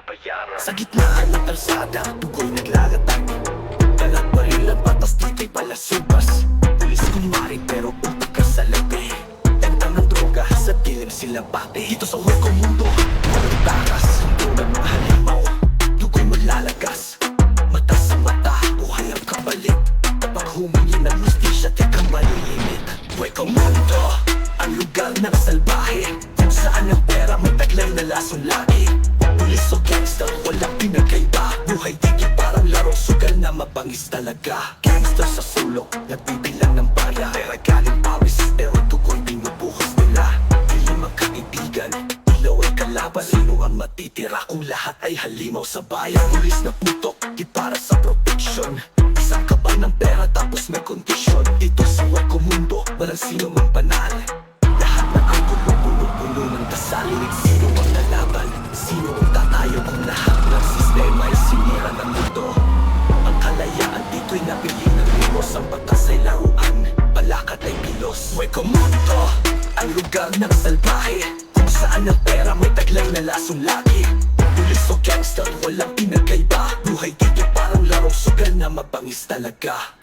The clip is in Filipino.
binabayaran. Sa gitnaan ng kalsada, dugo'y naglalatag. Dalat baril ang patas, dito'y palasubas. Pulis kumari pero utak ka sa labi. Tentang ng droga, sa dilim sila pati. Dito sa huwag kong mundo, walang takas. Tulad mga halimaw, dugo'y malalagas. Mata sa mata, buhay ang kapalit. Kapag humingi ng justisya, tekang malilimit. Huwag kong mundo, ang lugar ng salbahe, kung saan ang pera may taglay na lason lagi. Pulis o gangster, walang pinagkaiba. Buhay dikit parang larong sugal na mabangis talaga. Gangster sa sulok, nagbibilang ng bala. Pera galing pawis, pero dugo'y binubuhos nila. Dilim ang kaibigan, ilaw ay kalaban. Sino ang matitira kung lahat ay halimaw sa bayan? Pulis na putok, di para sa protection. Isang kaban ng pera tapos may kondisyon. Dito sa wako mundo, walang sino mang banal. Lahat ng anggulo, puno-puno ng dasalinig. Sino ang lalaban? Sino ang tatayo kung lahat ng sistema ay sinira ng mundo? Ang kalayaan dito'y napili ng limos. Ang batas ay laruan, palakat ay pilos. Weko mundo, ang lugar ng salbahe, kung saan ang pera may taglay na lason lagi. Pulis o gangster, walang pinagkaiba. Buhay dito parang larong sugal na mabangis talaga.